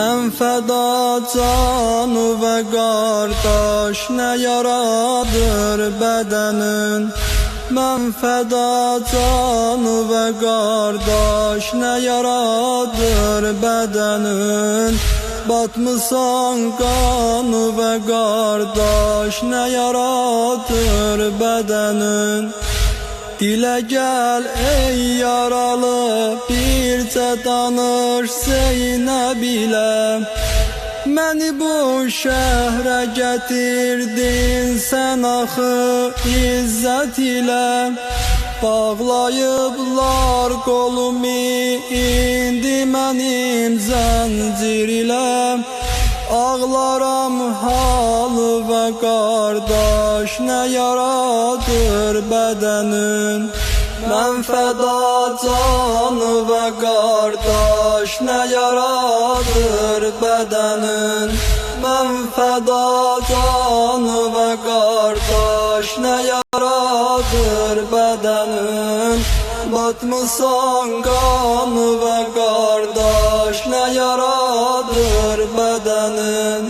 Ən fəda canı və qardaş, nə yaradır bədənin. Mən fəda canı və qardaş, nə yaradır bədənin. Batmısan qanı və qardaş, nə yaradır bədənin. Dilə gəl ey yaralı, bircə danış Zeynəb ilə. Məni bu şəhrə gətirdin sən axı izzət ilə. Bağlayıblar qolumu indi mənim zəncir ilə. Ağlaram halı və qardaş, nə yaradır bədənin. Mən fəda canı və qardaş, nə yaradır bədənin. Mən fəda canı və qardaş, nə yaradır bədənin. Batmısan qanı və qardaş, nə yaradır bədənin.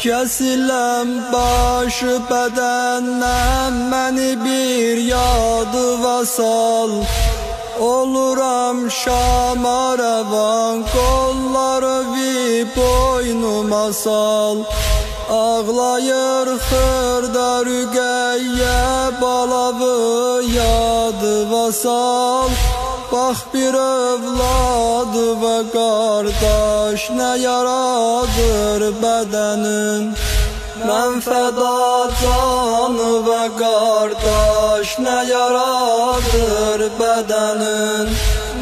Kəsiləm başı bədəndən, məni bir yadı və sal. Oluram Şama rəvan, qolları vi boynuma sal. Ağlayır xırda rüqəyyə, balavı yadı və sal. Bax bir övladı və qardaş, nə yaradır bədənin. Mən fəda canı və qardaş, nə yaradır bədənin.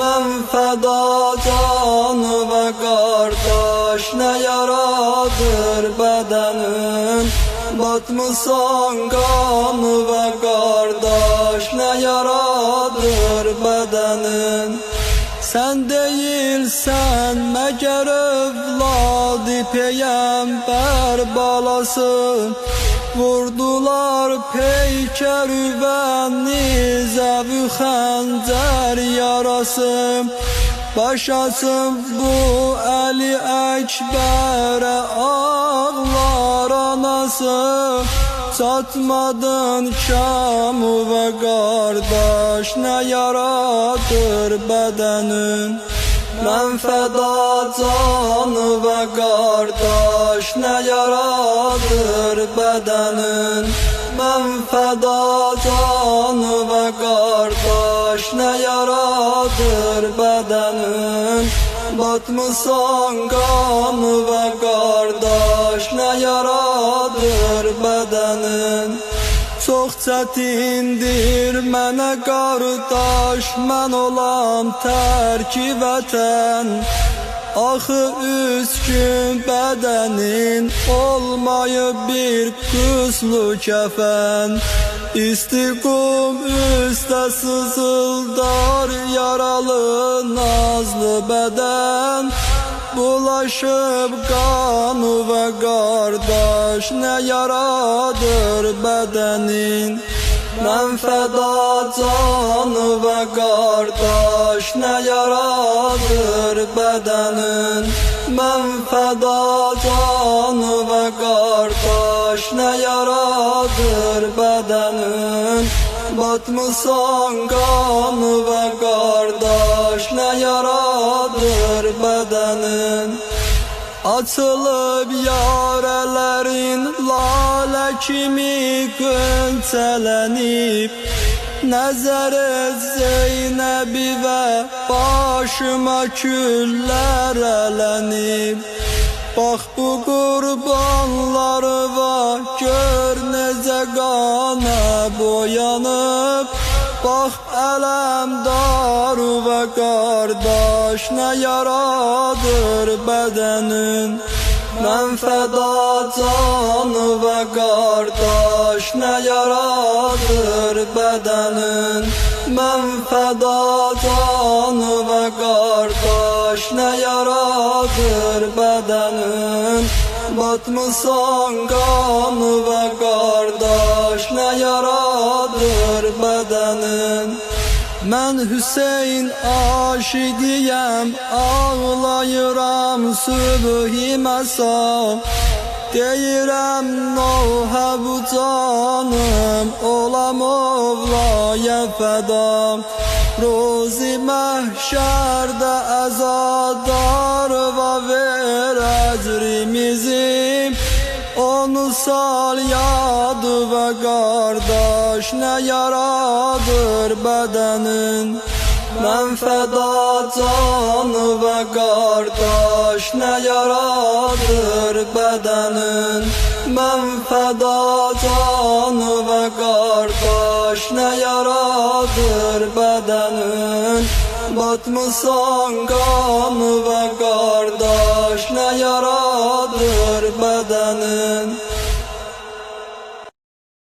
Mən fəda canı və qardaş, nə yaradır bədənin. Batmısan qanı və qardaş, nə yaradır bədənin. Sən deyilsən məgər övladı peyğəmbər balası. Vurdular peykəri və nizəvi xəncər yarası. Başasın bu Əli Əkbərə ağlar anası. Çatmadın Şamı və qardaş, nə yaradır bədənin. Mən fəda canı və qardaş, nə yaradır bədənin. Mən fəda canı və qardaş, nə yaradır bədənin. Batmısan qanı və qardaş, nə yaradır bədənin. Çox çətindir mənə qardaş, mən olam tərki vətən. Axı üç gün bədənin olmayıb bir qüslu kəfən. İstiqum üstə sızıldar yaralı nazlı bədən. Bulaşıb qanı və qardaş, nə yaradır bədənin. Mən fəda canı və qardaş, nə yaradır bədənin. Mən fəda canı və qardaş, nə yaradır bədənin. Batmısan qanı və qardaş, nə yaradır bədənin. Açılıb yarələrin lalə kimi qönçələnib. Nəzər et Zeynəbi və başıma küllər ələnib. Bax bu qurbanları var, gör necə qana boyanıb. Bax ələmdaru və qardaş, nə yaradır bədənin. Mən fəda canı və qardaş, nə yaradır bədənin. Mən fəda canı və qardaş, nə yaradır bədənin. Batmısan qanı və qardaş, nə yaradır bədənin. Mən Hüseyin aşiqiyəm, ağlayıram sübhi məsa. Deyirəm Nohə bu canım, ola Mövlaya fəda. Rozi məhşərdə əzadar və ver əcrimizi. Onu sal yad və qardaş, nə yaradır bədənin. Mən fəda can və qardaş, nə yaradır bədənin. Mən fəda can və qardaş, nə yaradır bədənin. Batmısan qan və qardaş, nə yaradır bədənin.